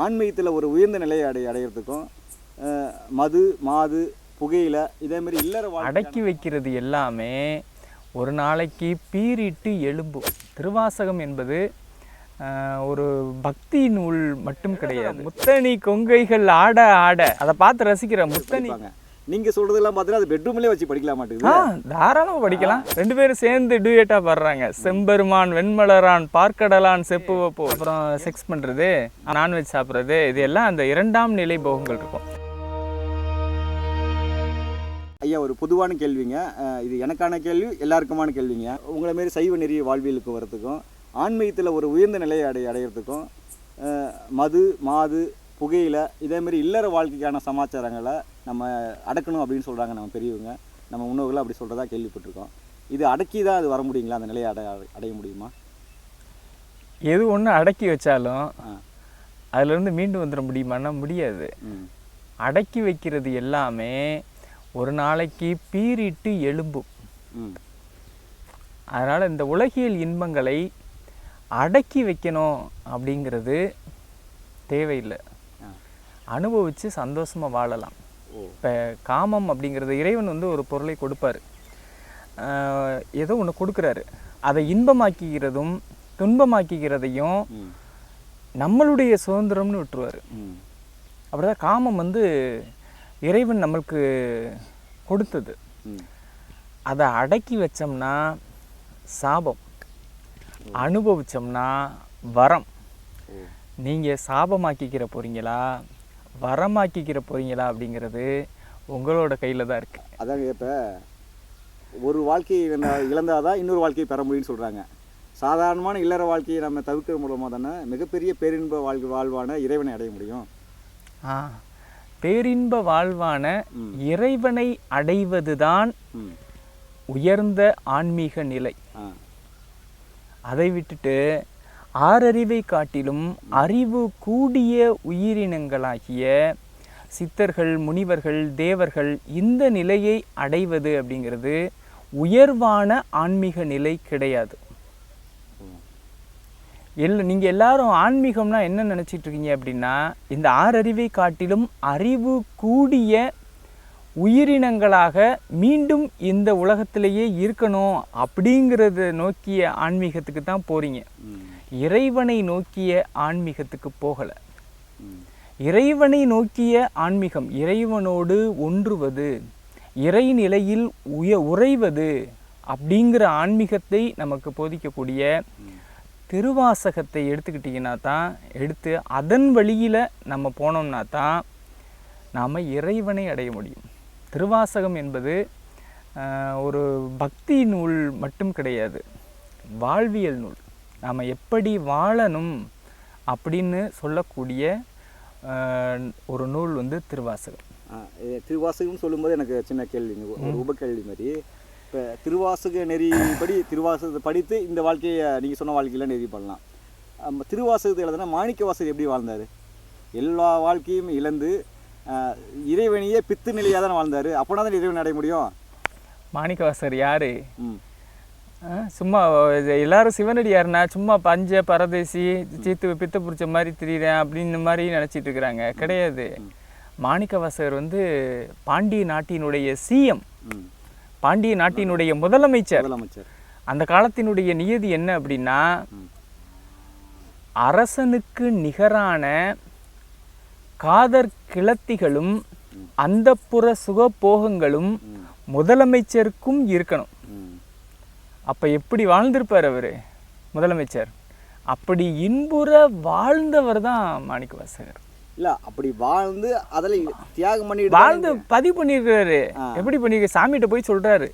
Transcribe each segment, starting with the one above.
ஆன்மீகத்தில் ஒரு உயர்ந்த நிலையை அடையிறதுக்கும் மது மாது புகையில இதே மாதிரி இல்லற அடக்கி வைக்கிறது எல்லாமே ஒரு நாளைக்கு பீறிட்டு எழும்பும். திருவாசகம் என்பது ஒரு பக்தி நூல் மட்டும் கிடையாது. முத்தணி கொங்கைகள் ஆட ஆட அதை பார்த்து ரசிக்கிற முத்தணி. நீங்க சொல்றதெல்லாம் பார்த்தீங்கன்னா அது பெட்ரூம்லயே வச்சு படிக்கலாம் மாட்டேங்குது. தாராளமாக படிக்கலாம். 2 பேரும் சேர்ந்து டூயட்டா பாடுறாங்க. செம்பெருமான் வெண்மலரான் பார்க்கடலான் செப்புவப்போ, அப்புறம் செக்ஸ் பண்றது, நான்வெஜ் சாப்பிட்றது, இது எல்லாம் அந்த 2ஆம் நிலை போகங்கள் இருக்கும். ஐயா, ஒரு பொதுவான கேள்விங்க, இது எனக்கான கேள்வி, எல்லாருக்குமான கேள்விங்க. உங்களை மாரி சைவ நெறி வாழ்வியலுக்கு வரத்துக்கும் ஆன்மீகத்தில் ஒரு உயர்ந்த நிலையை அடையிறதுக்கும் மது மாது புகையில இதே மாதிரி இல்லற வாழ்க்கைக்கான சமாச்சாரங்களை நம்ம அடக்கணும் அப்படின்னு சொல்கிறாங்க நம்ம பெரியவங்க, நம்ம முன்னோர்கள் அப்படி சொல்கிறதா கேள்விப்பட்டிருக்கோம். இது அடக்கி தான் அது வர முடியுங்களா? அந்த நிலையை அடைய முடியுமா? எது ஒன்று அடக்கி வச்சாலும் அதுலேருந்து மீண்டு வந்துட முடியுமான்னா முடியாது. அடக்கி வைக்கிறது எல்லாமே ஒரு நாளைக்கு பீறிட்டு எழும்பும். அதனால் இந்த உலகியல் இன்பங்களை அடக்கி வைக்கணும் அப்படிங்கிறது தேவையில்லை. அனுபவித்து சந்தோஷமாக வாழலாம். இப்போ காமம் அப்படிங்கிறது இறைவன் வந்து ஒரு பொருளை கொடுப்பார், ஏதோ ஒன்று கொடுக்குறாரு. அதை இன்பமாக்கிக்கிறதும் துன்பமாக்கிக்கிறதையும் நம்மளுடைய சுதந்திரம்னு விட்டுருவார். அப்படிதான் காமம் வந்து இறைவன் நம்மளுக்கு கொடுத்தது. அதை அடக்கி வச்சோம்னா சாபம், அனுபவிச்சோம்னா வரம். நீங்கள் சாபமாக்கிக்கிற போகிறீங்களா வரமாக்கிக்கிற போகிறீங்களா அப்படிங்கிறது உங்களோட கையில் தான் இருக்குது. அதாங்க, இப்போ ஒரு வாழ்க்கையை இழந்தாதான் இன்னொரு வாழ்க்கையை பெற முடியும்னு சொல்கிறாங்க. சாதாரணமான இல்லற வாழ்க்கையை நம்ம தவிர்க்கிற மூலமாக தானே மிகப்பெரிய பேரின்ப வாழ்வான இறைவனை அடைய முடியும். பேரின்ப வாழ்வான இறைவனை அடைவதுதான் உயர்ந்த ஆன்மீக நிலை. அதை விட்டுட்டு ஆறறிவை காட்டிலும் அறிவு கூடிய உயிரினங்களாகிய சித்தர்கள் முனிவர்கள் தேவர்கள் இந்த நிலையை அடைவது அப்படிங்கிறது உயர்வான ஆன்மீக நிலை கிடையாது. நீங்கள் எல்லாரும் ஆன்மீகம்னா என்ன நினச்சிட்டு இருக்கீங்க அப்படின்னா, இந்த ஆறறிவை காட்டிலும் அறிவு கூடிய உயிரினங்களாக மீண்டும் இந்த உலகத்திலேயே இருக்கணும் அப்படிங்கிறத நோக்கிய ஆன்மீகத்துக்கு தான் போகிறீங்க. இறைவனை நோக்கிய ஆன்மீகத்துக்கு போகலை. இறைவனை நோக்கிய ஆன்மீகம் இறைவனோடு ஒன்றுவது, இறைநிலையில் உறைவது அப்படிங்கிற ஆன்மீகத்தை நமக்கு போதிக்கக்கூடிய திருவாசகத்தை எடுத்துக்கிட்டிங்கன்னா தான், எடுத்து அதன் வழியில் நம்ம போனோம்னா தான் நாம் இறைவனை அடைய முடியும். திருவாசகம் என்பது ஒரு பக்தி நூல் மட்டும் கிடையாது, வாழ்வியல் நூல். நாம் எப்படி வாழணும் அப்படின்னு சொல்லக்கூடிய ஒரு நூல் வந்து திருவாசகம். திருவாசகம்னு சொல்லும்போது எனக்கு சின்ன கேள்விங்க, ஒரு உபகேள்வி மாதிரி. இப்போ திருவாசக நெறிப்படி திருவாசகத்தை படித்து இந்த வாழ்க்கையை நீங்கள் சொன்ன வாழ்க்கையில் நெறி பண்ணலாம். திருவாசகத்தை எழுதுனா மாணிக்கவாசகர் எப்படி வாழ்ந்தார்? எல்லா வாழ்க்கையும் இழந்து இறைவனையே பித்து நிலையாக தானே வாழ்ந்தார். அப்போனா தான் இறைவன் அடைய முடியும். மாணிக்கவாசகர் யார்? சும்மா எல்லாரும் சிவனடியாருன்னா சும்மா பஞ்ச பரதேசி சீத்து பித்த பிடிச்ச மாதிரி திரியிறேன் அப்படின்னு மாதிரி நினச்சிட்டு இருக்கிறாங்க. கிடையாது. மாணிக்கவாசகர் வந்து பாண்டிய நாட்டினுடைய சிஎம், பாண்டிய நாட்டினுடைய முதலமைச்சர். அந்த காலத்தினுடைய நியதி என்ன அப்படின்னா, அரசனுக்கு நிகரான காதற் கிளத்திகளும் அந்தப்புற சுகபோகங்களும் முதலமைச்சருக்கும் இருக்கணும். அப்போ எப்படி வாழ்ந்திருப்பார் அவர் முதலமைச்சர்? அப்படி இன்புற வாழ்ந்தவர் தான் மாணிக்கவாசகர். இல்லை, அப்படி வாழ்ந்து அதில் தியாகம் பண்ணி வாழ்ந்து பதிவு பண்ணியிருக்கிறாரு. எப்படி பண்ணியிருக்க? சாமிகிட்ட போய் சொல்கிறாரு,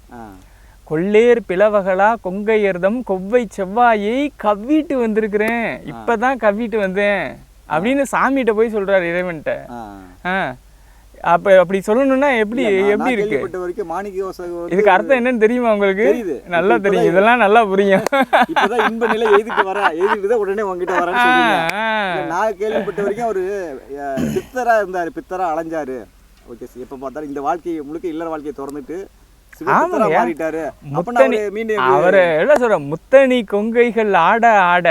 கொள்ளேர் பிளவகளா கொங்கையர்தம் கொவ்வை செவ்வாயை கவ்விட்டு வந்திருக்கிறேன், இப்போ தான் கவ்விட்டு வந்தேன் அப்படின்னு சாமிகிட்ட போய் சொல்கிறாரு, இறைவன்கிட்ட. அப்போ அப்படி சொல்லணும்னா எப்படி எப்படி இருக்கு? இதுக்கு அர்த்தம் என்னன்னு தெரியுமா உங்களுக்கு? நல்லா தெரியும், இதெல்லாம் நல்லா புரியும். இப்பதான் இன்ப நிலை எதுக்கு வர எதுக்கு உடனே உங்ககிட்ட வரேன்னு சொல்லுங்க. நான் கேள்விப்பட்ட வரைக்கும் அவரு பித்தரா இருந்தாரு, பித்தரா அலைஞ்சாரு. ஓகே, எப்ப பார்த்தாலும் இந்த வாழ்க்கையை முழுக்க இல்லற வாழ்க்கையை திறந்துட்டு மாறிட்டாரு. அவரு என்ன சொல்ற, முத்தணி கொங்கைகள் ஆட ஆட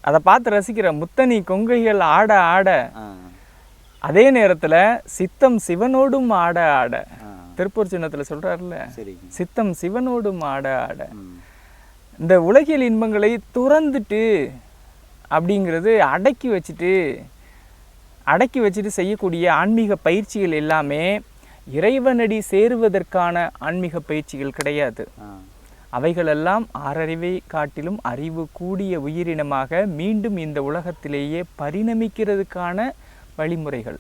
அதை பார்த்து ரசிக்கிற முத்தனி கொங்கைகள் ஆட ஆட அதே நேரத்தில் சித்தம் சிவனோடும் ஆட ஆட திருப்பூர் சின்னத்தில் சொல்கிறாருல்ல, சித்தம் சிவனோடும் ஆட ஆட. இந்த உலகியல் இன்பங்களை துறந்துட்டு அப்படிங்கிறது அடக்கி வச்சுட்டு செய்யக்கூடிய ஆன்மீக பயிற்சிகள் எல்லாமே இறைவனடி சேருவதற்கான ஆன்மீக பயிற்சிகள் கிடையாது. அவைகளெல்லாம் ஆறறிவை காட்டிலும் அறிவு கூடிய உயிரினமாக மீண்டும் இந்த உலகத்திலேயே பரிணமிக்கிறதுக்கான வழிமுறைகள்.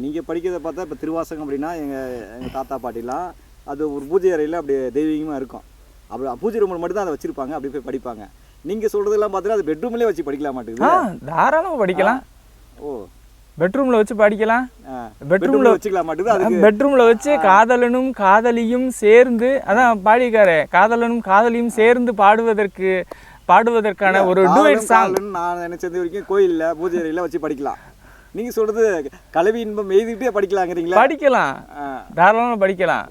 நீங்கள் படிக்கிறத பார்த்தா இப்போ திருவாசகம் அப்படின்னா எங்கள் தாத்தா பாட்டிலாம் அது ஒரு பூஜை அறையில் அப்படி தெய்வீகமாக இருக்கும். அப்படி பூஜை ரூமில் மட்டும் தான் அதை வச்சுருப்பாங்க, அப்படி போய் படிப்பாங்க. நீங்கள் சொல்கிறதெல்லாம் பார்த்தீங்கன்னா அது பெட்ரூம்லேயே வச்சு படிக்கலாம் மாட்டேங்குது. தாராளமாக படிக்கலாம். ஓ, பெட்ரூம்ல வச்சு படிக்கலாம். பெட்ரூம்ல வச்சுக்கலாம் மாட்டேங்குது. பெட்ரூம்ல வச்சு காதலனும் காதலியும் சேர்ந்து, அதான் பாடிக்காரே, காதலனும் காதலியும் சேர்ந்து பாடுவதற்கான ஒரு டுயட் சாங். நான் நினைச்சது வரைக்கும் கோயில்ல பூஜை அறையில வச்சு படிக்கலாம். நீங்க சொல்றது கலவி இன்பம் எழுதிட்டே படிக்கலாங்கிறீங்களா? படிக்கலாம், தாராளமாக படிக்கலாம்.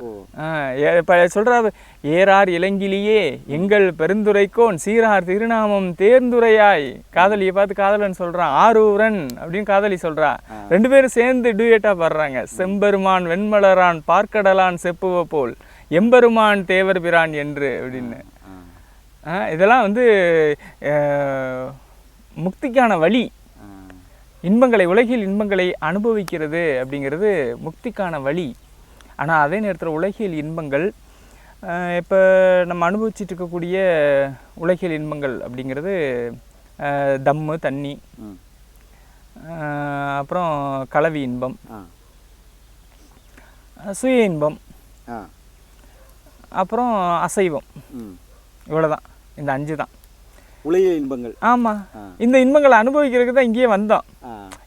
இப்போ சொல்றாரு, ஏறார் இளங்கிலியே எங்கள் பெருந்துரைக்கோன் சீரார் திருநாமம் தேர்ந்துரையாய். காதலியை பார்த்து காதலன் சொல்றான், ஆரூரன் அப்படின்னு காதலி சொல்றா. ரெண்டு பேரும் சேர்ந்து டூயட்டா பாடுறாங்க. செம்பெருமான் வெண்மலரான் பார்க்கடலான் செப்புவ போல் எம்பெருமான் தேவர் பிரான் என்று அப்படின்னு. இதெல்லாம் முக்திக்கான வழி. இன்பங்களை, உலகில் இன்பங்களை அனுபவிக்கிறது அப்படிங்கிறது முக்திக்கான வழி. ஆனால் அதே நேரத்தில் உலகியல் இன்பங்கள், இப்போ நம்ம அனுபவிச்சுட்டு இருக்கக்கூடிய உலகியல் இன்பங்கள் அப்படிங்கிறது தம்மு, தண்ணி, அப்புறம் கலவி இன்பம், சுய இன்பம், அப்புறம் அசைவம். இவ்வளோதான், இந்த 5 தான் உலகியல் இன்பங்கள். ஆமா, இந்த இன்பங்களை அனுபவிக்கிறதுக்கு தான் இங்கேயே வந்தோம்.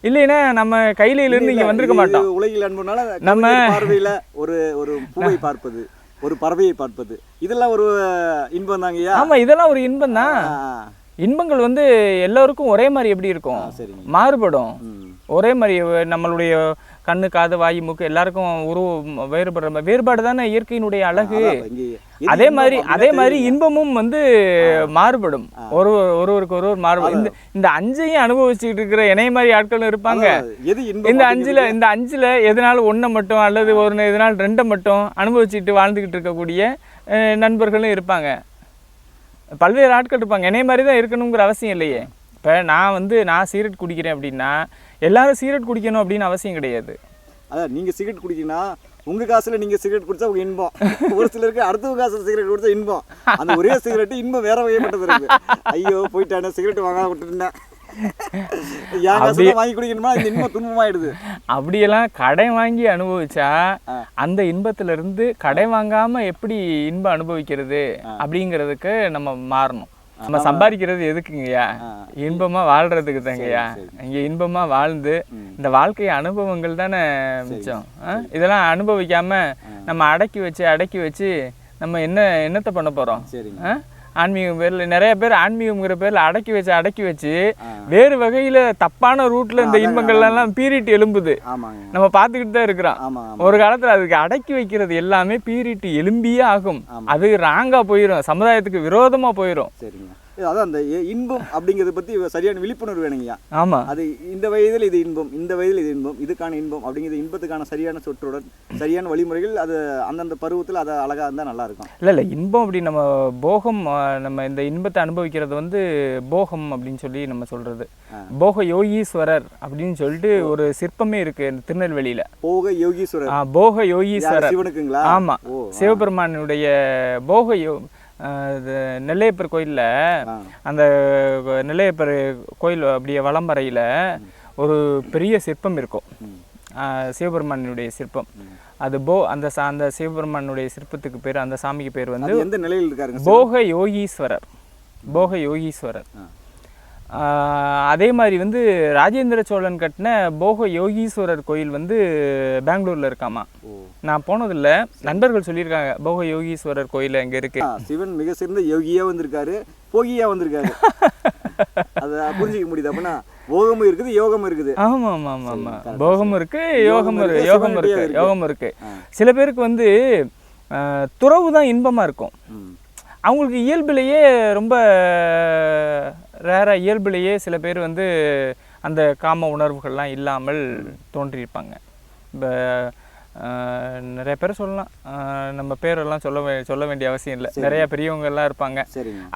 இல்லைன்னா நம்ம கையில இருந்து இங்க வந்திருக்க மாட்டோம். உலகியல் அன்புனால நம்ம பார்வையில ஒரு பூவை பார்ப்பது, ஒரு பறவையை பார்ப்பது, இதெல்லாம் ஒரு இன்பம் தாங்கய்யா. ஆமா, இதெல்லாம் ஒரு இன்பம் தான். இன்பங்கள் எல்லாருக்கும் ஒரே மாதிரி எப்படி இருக்கும்? மாறுபடும். ஒரே மாதிரி நம்மளுடைய கண்ணு, காது, வாய், மூக்கு எல்லாருக்கும் வேறுபாடு தானே இயற்கையினுடைய அழகு. அதே மாதிரி இன்பமும் மாறுபடும். ஒருவருக்கு ஒருவர் மாறுபடும். இந்த 5ஐயும் அனுபவிச்சுட்டு இருக்கிற இணைய மாதிரி ஆட்களும் இருப்பாங்க. இந்த அஞ்சுல எதனால 1 மட்டும் அல்லது எதனால 2 மட்டும் அனுபவிச்சுட்டு வாழ்ந்துகிட்டு இருக்கக்கூடிய நண்பர்களும் இருப்பாங்க. பல்வேறு ஆட்கள் இருப்பாங்க. இணைய மாதிரி தான் இருக்கணுங்கிற அவசியம் இல்லையே. இப்போ நான் சிகரெட் குடிக்கிறேன் அப்படின்னா எல்லாரும் சிகரெட் குடிக்கணும் அப்படின்னு அவசியம் கிடையாது. அதான் நீங்கள் சிகரெட் குடிக்கணும்னா உங்கள் காசில் நீங்கள் சிகரெட் குடித்தா உங்கள் இன்பம். ஒரு சிலருக்கு அடுத்தவங்க காசில் சிகரெட் குடித்தா இன்பம். அந்த ஒரே சிகரெட்டு இன்பம் வேற வகைப்பட்டது இருக்கு. ஐயோ போயிட்டானே, சிகரெட் வாங்க விட்டுட்டேன், என் காசு வாங்கி குடிக்கணுமா, இந்த இன்பம் துன்பமாயிடுது. அப்படியெல்லாம் கடை வாங்கி அனுபவிச்சா அந்த இன்பத்துல இருந்து கடை வாங்காம எப்படி இன்பம் அனுபவிக்கிறது அப்படிங்கிறதுக்கு நம்ம மாறணும். நம்ம சம்பாதிக்கிறது எதுக்குங்கய்யா? இன்பமா வாழ்றதுக்கு தாங்கய்யா. இங்க இன்பமா வாழ்ந்து இந்த வாழ்க்கை அனுபவங்கள் தானே மிச்சம். இதெல்லாம் அனுபவிக்காம நம்ம அடக்கி வச்சு நம்ம என்னத்தை பண்ண போறோம்? ஆன்மீகம் பேர்ல நிறைய பேர் ஆன்மீகம்ங்கிற பேர்ல அடக்கி வச்சு வேறு வகையில தப்பான ரூட்ல இந்த இன்பங்கள் எல்லாம் பீரிட்டு எழும்புது. நம்ம பார்த்துக்கிட்டு தான் இருக்கிறோம். ஒரு காலத்துல அதுக்கு அடக்கி வைக்கிறது எல்லாமே பீரிட்டு எலும்பியே ஆகும். அது ராங்கா போயிடும், சமுதாயத்துக்கு விரோதமா போயிடும். அதான் அந்த இன்பம் அப்படிங்கிறத பற்றி சரியான விழிப்புணர்வு வேணுங்கய்யா. ஆமாம், அது இந்த வயதில் இது இன்பம், இந்த வயதில் இது இன்பம், இதுக்கான இன்பம் அப்படிங்கிறது இன்பத்துக்கான சரியான சொற்றுடன் சரியான வழிமுறைகள் அது அந்தந்த பருவத்தில் அதை அழகாக இருந்தால் நல்லாயிருக்கும். இல்லை இன்பம் அப்படி நம்ம போகம், நம்ம இந்த இன்பத்தை அனுபவிக்கிறது போகம் அப்படின்னு சொல்லி நம்ம சொல்கிறது. போக யோகீஸ்வரர் அப்படின்னு சொல்லிட்டு ஒரு சிற்பமே இருக்குது திருநெல்வேலியில். போக யோகீஸ்வரர். போக யோகீஸ்வரர் சிவனுக்குங்களா? ஆமாம், சிவபெருமானுடைய போக நெல்லையப்பர் கோயிலில், அந்த நெல்லையப்பர் கோயில் அப்படியே வலம்பறையில் ஒரு பெரிய சிற்பம் இருக்கும், சிவபெருமானுடைய சிற்பம். அது அந்த சிவபெருமானுடைய சிற்பத்துக்கு பேர், அந்த சாமிக்கு பேர் எந்த நிலையில் இருக்காருங்க? போக யோகீஸ்வரர். போக யோகீஸ்வரர். அதே மாதிரி ராஜேந்திர சோழன் கட்டின போக யோகீஸ்வரர் கோயில் பெங்களூர்ல இருக்காமா. நான் போனதில்லை, நண்பர்கள் சொல்லியிருக்காங்க போக யோகீஸ்வரர் கோயில் அங்கே இருக்கு. சிவன் மிக சிறந்த யோகியா வந்திருக்காரு, போகியா வந்திருக்காரு. அதை புரிஞ்சிக்க முடியுது. அப்படின்னா போகமும் இருக்குது, யோகமும் இருக்குது. ஆமா ஆமா ஆமா ஆமா, போகமும் இருக்கு, யோகம் இருக்கு. சில பேருக்கு துறவு தான் இன்பமா இருக்கும். அவங்களுக்கு இயல்பிலேயே ரொம்ப ரேராக இயல்பிலேயே சில பேர் வந்து அந்த காம உணர்வுகள்லாம் இல்லாமல் தோன்றியிருப்பாங்க. இப்போ நிறைய பேர் சொல்லலாம், நம்ம பேரெல்லாம் சொல்ல வேண்டிய அவசியம் இல்லை. நிறைய பெரியவங்கெல்லாம் இருப்பாங்க,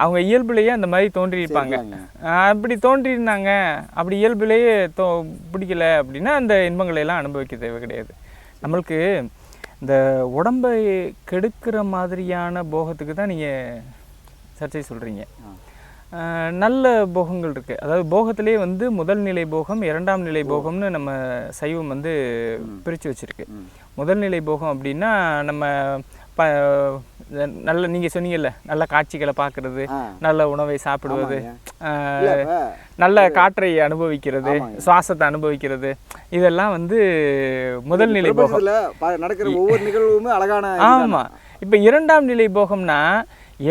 அவங்க இயல்புலேயே அந்த மாதிரி தோன்றியிருப்பாங்க. அப்படி தோன்றியிருந்தாங்க, அப்படி இயல்புலேயே பிடிக்கல அப்படின்னா அந்த இன்பங்களை எல்லாம் அனுபவிக்க தேவை கிடையாது. நம்மளுக்கு இந்த உடம்பை கெடுக்கிற மாதிரியான போகத்துக்கு தான் நீங்கள் சர்ச்சை சொல்கிறீங்க. நல்ல போகங்கள் இருக்குது. அதாவது போகத்திலே வந்து முதல் நிலை போகம், இரண்டாம் நிலை போகம்னு நம்ம சைவம் வந்து பிரித்து வச்சுருக்கு. முதல் நிலை போகம் அப்படின்னா நம்ம நல்ல நீங்கள் சொன்னீங்கல்ல, நல்ல காட்சிகளை பார்க்குறது, நல்ல உணவை சாப்பிடுவது, நல்ல காற்றை அனுபவிக்கிறது, சுவாசத்தை அனுபவிக்கிறது, இதெல்லாம் வந்து முதல் நிலை போகம். நடக்கிற ஒவ்வொரு நிகழ்வுமே அழகான. ஆமாம். இப்போ இரண்டாம் நிலை போகம்னா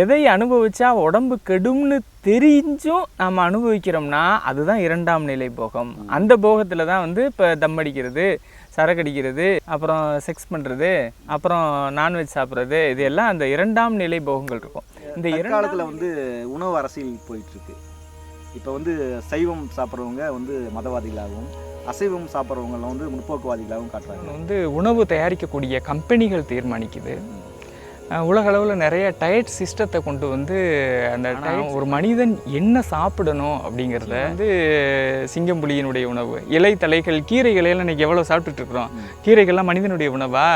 எதை அனுபவிச்சா உடம்பு கெடும்னு தெரிஞ்சும் நாம் அனுபவிக்கிறோம்னா அதுதான் இரண்டாம் நிலை போகம். அந்த போகத்தில் தான் வந்து இப்போ தம் அடிக்கிறது, சரக்கடிக்கிறது, அப்புறம் செக்ஸ் பண்ணுறது, அப்புறம் நான்வெஜ் சாப்பிட்றது, இது எல்லாம் அந்த இரண்டாம் நிலை போகங்கள் இருக்கும். இந்த காலத்தில் வந்து உணவு அரசியல் போயிட்டுருக்கு. இப்போ வந்து சைவம் சாப்பிட்றவங்க வந்து மதவாதிகளாகவும், அசைவம் சாப்பிட்றவங்களாம் வந்து முற்போக்குவாதிகளாகவும் காட்டுறாங்க. வந்து உணவு தயாரிக்கக்கூடிய கம்பெனிகள் தீர்மானிக்குது. உலக அளவில் நிறைய டயட் சிஸ்டத்தை கொண்டு வந்து அந்த ஒரு மனிதன் என்ன சாப்பிடணும் அப்படிங்கிறத வந்து சிங்கம்புலியினுடைய உணவு, இலை தலைகள், கீரைகள் எல்லாம் இன்றைக்கி எவ்வளோ சாப்பிட்டுட்டு இருக்கிறோம். கீரைகள்லாம் மனிதனுடைய உணவா?